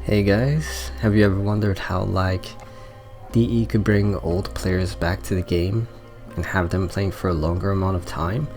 Hey guys, have you ever wondered how DE could bring old players back to the game and have them playing for a longer amount of time?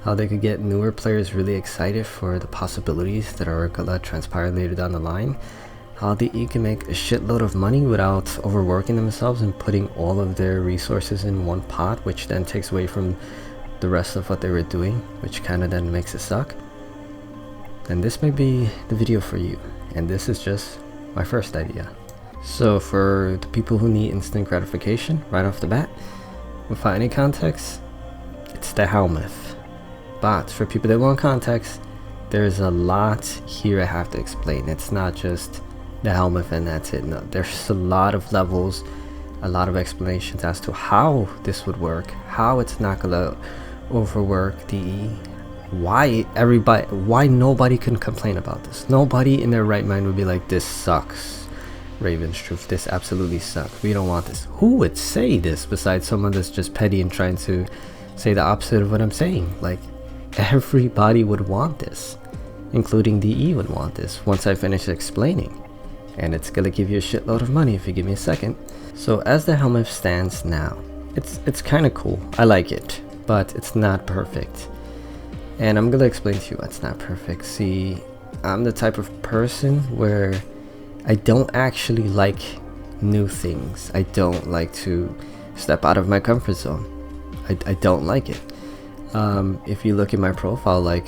How they could get newer players really excited for the possibilities that are gonna transpire later down the line? How DE can make a shitload of money without overworking themselves and putting all of their resources in one pot, which then takes away from the rest of what they were doing, which kinda then makes it suck? And this may be the video for you, and this is just my first idea. So for the people who need instant gratification right off the bat, without any context, it's the Helminth. But for people that want context, there's a lot here I have to explain. It's not just the Helminth and that's it. No, there's a lot of levels, a lot of explanations as to how this would work, how it's not gonna overwork DE, why nobody can complain about this. Nobody in their right mind would be like, this sucks, Raven's Truth, this absolutely sucks, we don't want this. Who would say this besides someone that's just petty and trying to say the opposite of what I'm saying? Like, everybody would want this, including DE would want this once I finish explaining, and it's gonna give you a shitload of money if you give me a second. So as the Helminth stands now, it's kind of cool, I like it, but it's not perfect. And I'm gonna explain to you why it's not perfect. See, I'm the type of person where I don't actually like new things. I don't like to step out of my comfort zone. I don't like it. If you look at my profile, like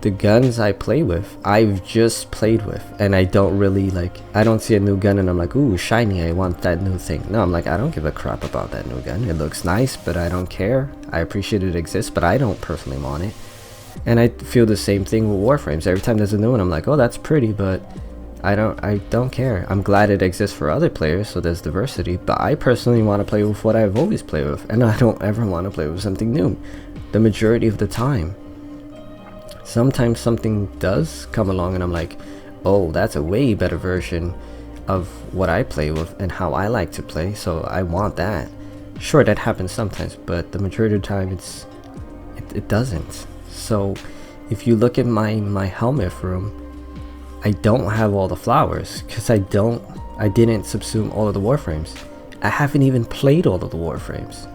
the guns I play with, I've just played with, and I don't really I don't see a new gun and I'm like, ooh, shiny, I want that new thing. No, I'm like, I don't give a crap about that new gun. It looks nice, but I don't care. I appreciate it exists, but I don't personally want it. And I feel the same thing with Warframes. Every time there's a new one, I'm like, oh, that's pretty, but I don't care. I'm glad it exists for other players, so there's diversity, but I personally want to play with what I've always played with, and I don't ever want to play with something new the majority of the time. Sometimes something does come along and I'm like, oh, that's a way better version of what I play with and how I like to play, so I want that. Sure, that happens sometimes, but the majority of the time it doesn't. So if you look at my Helminth room, I don't have all the flowers because I didn't subsume all of the Warframes. I haven't even played all of the Warframes.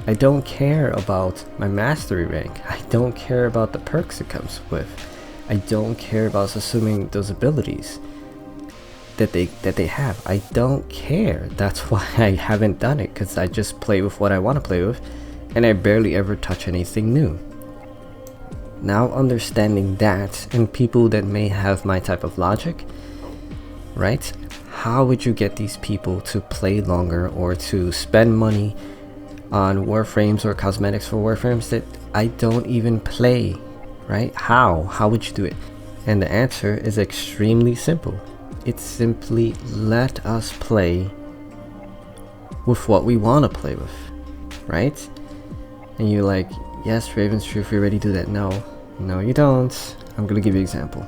I don't care about my mastery rank. I don't care about the perks it comes with. I don't care about subsuming those abilities that they have. I don't care. That's why I haven't done it, because I just play with what I want to play with, and I barely ever touch anything new. Now understanding that, and people that may have my type of logic, right? How would you get these people to play longer or to spend money on Warframes or cosmetics for Warframes that I don't even play, right? How would you do it? And the answer is extremely simple. It's simply let us play with what we want to play with, right? And you're like, yes, Raven's Truth, we already do that. No, you don't. I'm gonna give you an example.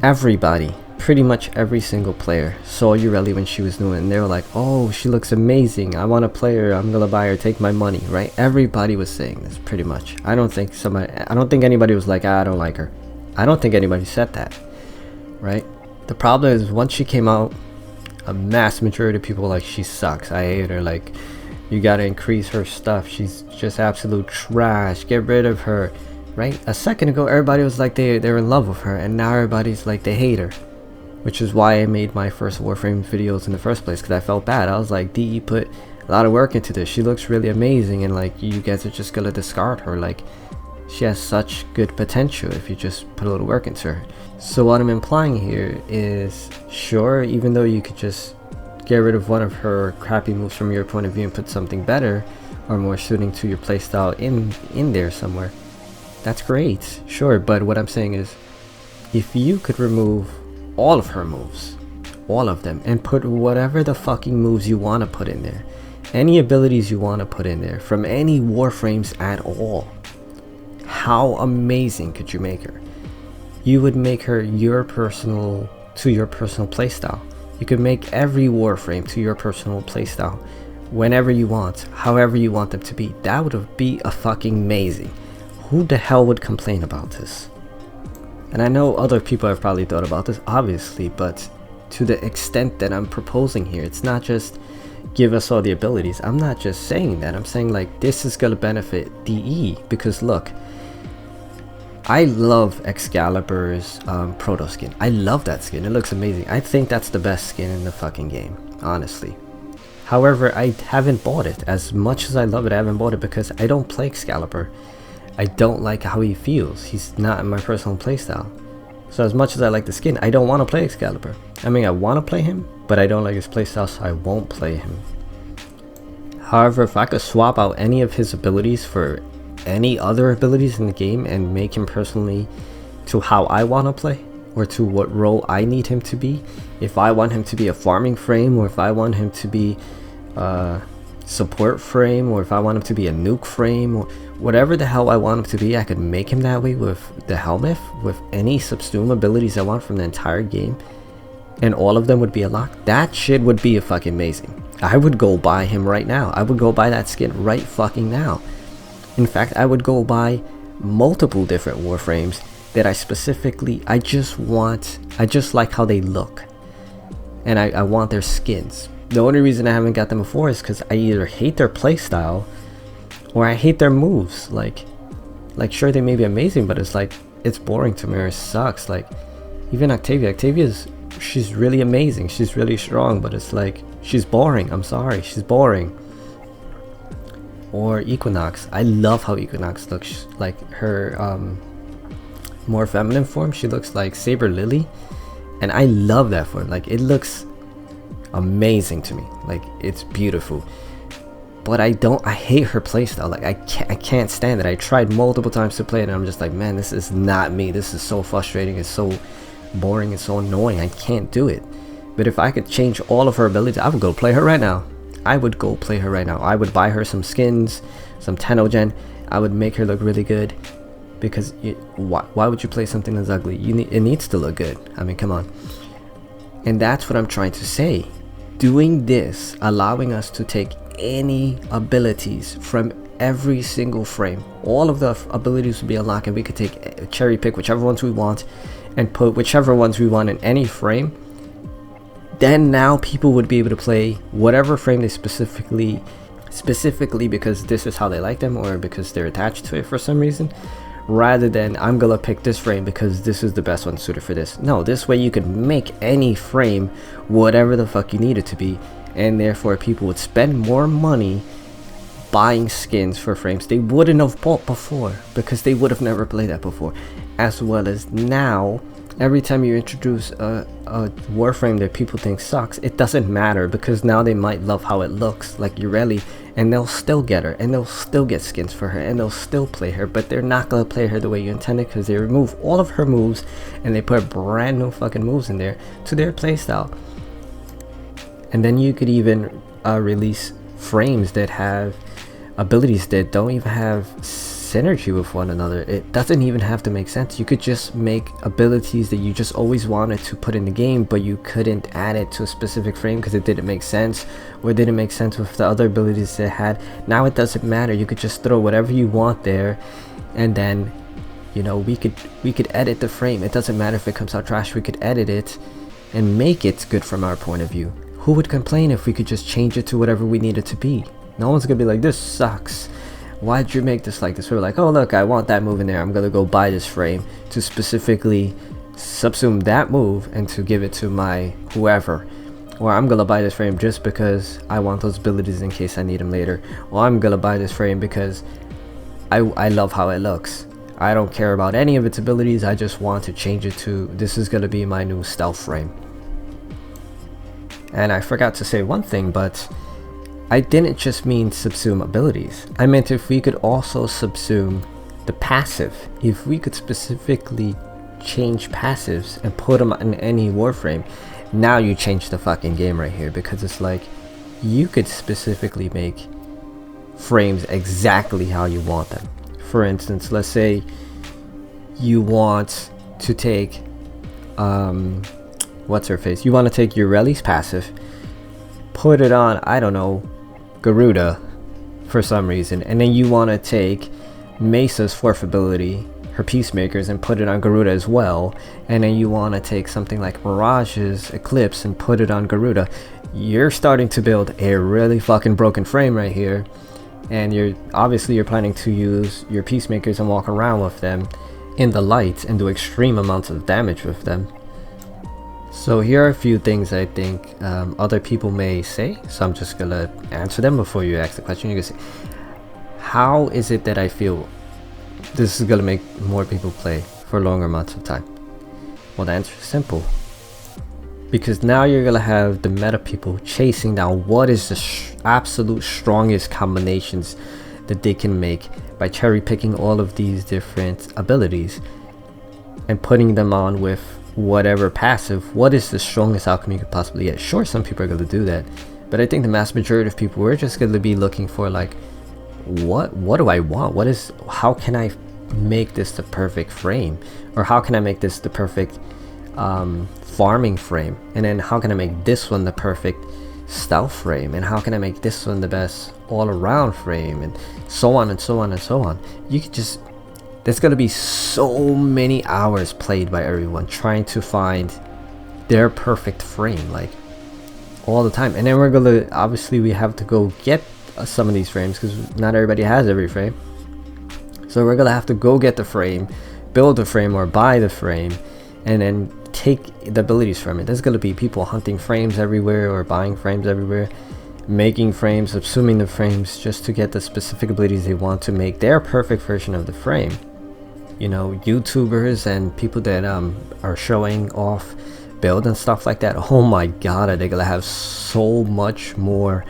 Everybody, pretty much every single player, saw Ureli when she was new, and they were like, oh, she looks amazing, I want to play her, I'm gonna buy her, take my money, right? Everybody was saying this, pretty much. I don't think anybody was like, I don't like her. I don't think anybody said that, right? The problem is, once she came out, a mass majority of people were like, she sucks, I hate her, like, you gotta increase her stuff, she's just absolute trash, get rid of her, right? A second ago, everybody was like they're in love with her, and now everybody's like they hate her, which is why I made my first Warframe videos in the first place, because I felt bad. I was like, DE put a lot of work into this, she looks really amazing, and like, you guys are just gonna discard her. Like, she has such good potential if you just put a little work into her. So what I'm implying here is, sure, even though you could just get rid of one of her crappy moves from your point of view and put something better or more suiting to your playstyle in there somewhere, that's great, sure. But what I'm saying is, if you could remove all of her moves, all of them, and put whatever the fucking moves you want to put in there, any abilities you want to put in there from any Warframes at all, how amazing could you make her? You would make her your personal playstyle. You could make every Warframe to your personal playstyle, whenever you want, however you want them to be. That would be a fucking amazing. Who the hell would complain about this? And I know other people have probably thought about this, obviously, but to the extent that I'm proposing here, it's not just give us all the abilities. I'm not just saying that. I'm saying like this is gonna benefit DE, because look, I love Excalibur's proto skin. I love that skin. It looks amazing. I think that's the best skin in the fucking game, honestly. However, I haven't bought it. As much as I love it, I haven't bought it because I don't play Excalibur. I don't like how he feels. He's not in my personal playstyle. So as much as I like the skin, I don't want to play Excalibur. I mean, I want to play him, but I don't like his playstyle, so I won't play him. However, if I could swap out any of his abilities for any other abilities in the game and make him personally to how I want to play, or to what role I need him to be, if I want him to be a farming frame, or if I want him to be support frame, or if I want him to be a nuke frame, or whatever the hell I want him to be, I could make him that way with the Helminth, with any Subsum abilities I want from the entire game, and all of them would be unlocked. That shit would be fucking amazing. I would go buy him right now. I would go buy that skin right fucking now. In fact, I would go buy multiple different Warframes that I just like how they look, and I want their skins. The only reason I haven't got them before is because I either hate their playstyle or I hate their moves. Like sure, they may be amazing, but it's like, it's boring to me, or it sucks. Like even Octavia's, she's really amazing, she's really strong, but it's like, she's boring. I'm sorry, she's boring. Or Equinox, I love how Equinox looks. Like her more feminine form, she looks like Saber Lily, and I love that form. Like it looks amazing to me, like it's beautiful. But I hate her playstyle. Like I can't stand it. I tried multiple times to play it and I'm just like, man, this is not me. This is so frustrating, it's so boring, it's so annoying. I can't do it. But if I could change all of her abilities, I would go play her right now. I would go play her right now. I would buy her some skins, some teno gen. I would make her look really good, because why would you play something that's ugly? It needs to look good. I mean, come on. And that's what I'm trying to say. Doing this, allowing us to take any abilities from every single frame, all of the abilities would be unlocked, and we could take cherry pick whichever ones we want and put whichever ones we want in any frame. Then now people would be able to play whatever frame they specifically because this is how they like them, or because they're attached to it for some reason, rather than I'm gonna pick this frame because this is the best one suited for this. No, this way you could make any frame whatever the fuck you need it to be, and therefore people would spend more money buying skins for frames they wouldn't have bought before, because they would have never played that before. As well as now, every time you introduce a Warframe that people think sucks, it doesn't matter, because now they might love how it looks, like Ureli, and they'll still get her, and they'll still get skins for her, and they'll still play her, but they're not gonna play her the way you intended, because they remove all of her moves and they put brand new fucking moves in there to their playstyle. And then you could even release frames that have abilities that don't even have synergy with one another. It doesn't even have to make sense. You could just make abilities that you just always wanted to put in the game, but you couldn't add it to a specific frame because it didn't make sense, or it didn't make sense with the other abilities it had. Now it doesn't matter. You could just throw whatever you want there, and then, you know, we could edit the frame. It doesn't matter if it comes out trash. We could edit it and make it good from our point of view. Who would complain if we could just change it to whatever we need it to be? No one's gonna be like, this sucks, why'd you make this like this? We're like, oh look, I want that move in there, I'm gonna go buy this frame to specifically subsume that move and to give it to my whoever. Or I'm gonna buy this frame just because I want those abilities in case I need them later. Or I'm gonna buy this frame because I love how it looks. I don't care about any of its abilities, I just want to change it to, this is gonna be my new stealth frame. And I forgot to say one thing, but I didn't just mean subsume abilities. I meant if we could also subsume the passive. If we could specifically change passives and put them in any Warframe, now you change the fucking game right here, because it's like you could specifically make frames exactly how you want them. For instance, let's say you want to take what's her face? You want to take Ureli's passive, put it on, I don't know, Garuda for some reason, and then you want to take Mesa's fourth ability, her peacemakers and put it on Garuda as well, and then you want to take something like Mirage's Eclipse and put it on Garuda, you're starting to build a really fucking broken frame right here. And you're planning to use your peacemakers and walk around with them in the light and do extreme amounts of damage with them. So here are a few things I think other people may say, so I'm just gonna answer them before you ask the question. You can say, how is it that I feel this is gonna make more people play for longer amounts of time? Well, the answer is simple. Because now you're gonna have the meta people chasing down what is the absolute strongest combinations that they can make by cherry picking all of these different abilities and putting them on with whatever passive. What is the strongest outcome you could possibly get? Sure, some people are gonna do that, but I think the mass majority of people, we're just gonna be looking for like, what do I want? How can I make this the perfect frame, or how can I make this the perfect farming frame, and then how can I make this one the perfect stealth frame, and how can I make this one the best all-around frame, and so on and so on and so on. You could just, there's gonna be so many hours played by everyone trying to find their perfect frame, like all the time. And then we're gonna, obviously we have to go get some of these frames because not everybody has every frame, so we're gonna have to go get the frame, build the frame, or buy the frame, and then take the abilities from it. There's gonna be people hunting frames everywhere or buying frames everywhere, making frames, subsuming the frames just to get the specific abilities they want to make their perfect version of the frame. You know, YouTubers and people that are showing off build and stuff like that, oh my god, they're gonna have so much more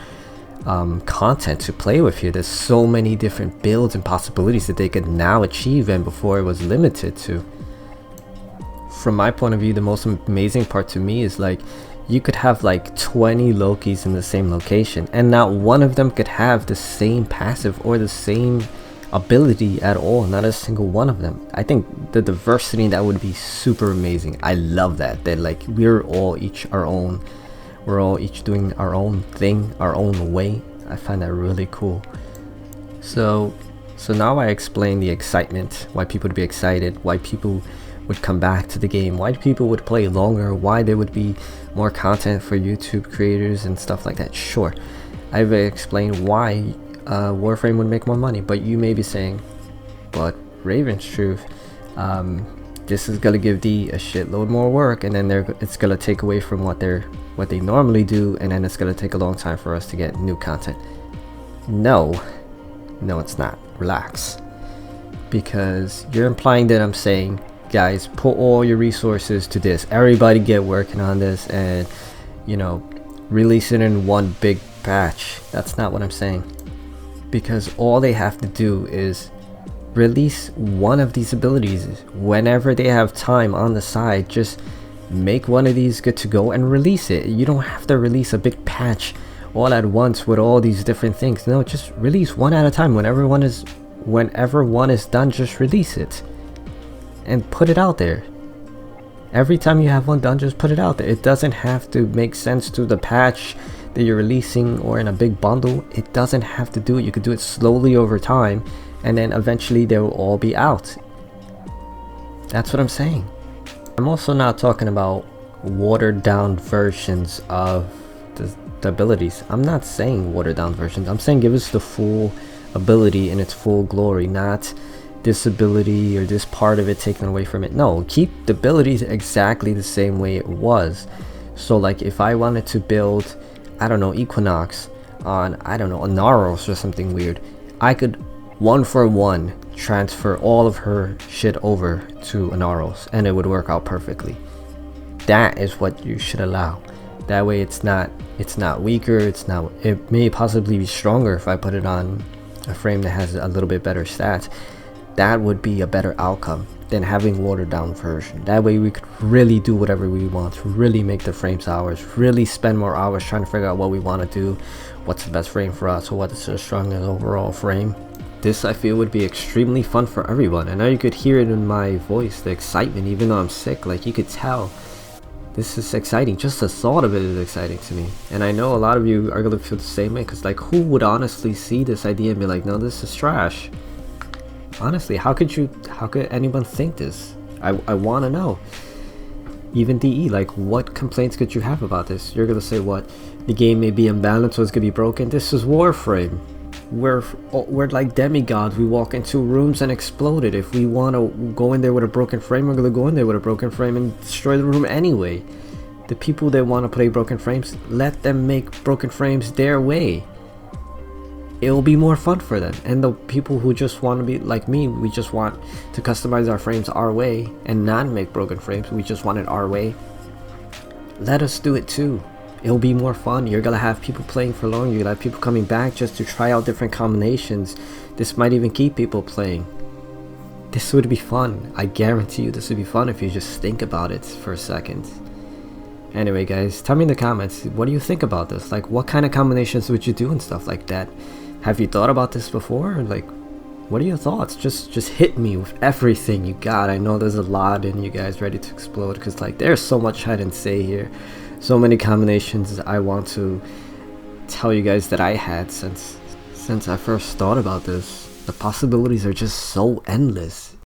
content to play with here. There's so many different builds and possibilities that they could now achieve, and before it was limited to. From my point of view, the most amazing part to me is like, you could have like 20 Lokis in the same location and not one of them could have the same passive or the same ability at all, not a single one of them. I think the diversity in that would be super amazing. I love that like we're all each doing our own thing, our own way. I find that really cool. So now I explain the excitement, why people would be excited, why people would come back to the game, why people would play longer, why there would be more content for YouTube creators and stuff like that. Sure, I've explained why Warframe would make more money, but you may be saying, but Raven's Truth, this is gonna give D a shitload more work, and then it's gonna take away from what they normally do, and then it's gonna take a long time for us to get new content. No, it's not. Relax, because you're implying that I'm saying, guys, put all your resources to this, everybody get working on this, and you know, release it in one big patch. That's not what I'm saying, because all they have to do is release one of these abilities whenever they have time on the side. Just make one of these good to go and release it. You don't have to release a big patch all at once with all these different things. No, just release one at a time. Whenever one is done, just release it and put it out there. Every time you have one done, just put it out there. It doesn't have to make sense to the patch that you're releasing or in a big bundle. It doesn't have to do it. You could do it slowly over time, and then eventually they will all be out. That's what I'm saying. I'm also not talking about watered down versions of the abilities. I'm not saying watered down versions. I'm saying give us the full ability in its full glory, not this ability or this part of it taken away from it. No, keep the abilities exactly the same way it was. So like if I wanted to build, I don't know, Equinox on, I don't know, Anaros or something weird, I could 1-for-1 transfer all of her shit over to Anaros and it would work out perfectly. That is what you should allow. That way it's not weaker, it may possibly be stronger if I put it on a frame that has a little bit better stats. That would be a better outcome than having watered down version. That way we could really do whatever we want, really make the frames ours, really spend more hours trying to figure out what we want to do, what's the best frame for us, or what's the strongest overall frame. This I feel would be extremely fun for everyone. I know you could hear it in my voice, the excitement, even though I'm sick. Like you could tell this is exciting. Just the thought of it is exciting to me, and I know a lot of you are gonna feel the same way, because like who would honestly see this idea and be like, no, this is trash? Honestly, how could anyone think this? I want to know. Even DE, like, what complaints could you have about this? You're gonna say, what, the game may be imbalanced, so it's gonna be broken? This is Warframe. We're like demigods. We walk into rooms and explode it. If we want to go in there with a broken frame, we're gonna go in there with a broken frame and destroy the room anyway. The people that want to play broken frames, let them make broken frames their way. It'll be more fun for them. And the people who just want to be like me, we just want to customize our frames our way and not make broken frames, we just want it our way, let us do it too. It'll be more fun. You're gonna have people playing for long. You're gonna have people coming back just to try out different combinations. This might even keep people playing. This would be fun. I guarantee you this would be fun if you just think about it for a second. Anyway guys, tell me in the comments, what do you think about this? Like, what kind of combinations would you do and stuff like that? Have you thought about this before? Like, what are your thoughts? Just hit me with everything you got. I know there's a lot in you guys ready to explode, because like there's so much I didn't say here. So many combinations I want to tell you guys that I had since I first thought about this. The possibilities are just so endless.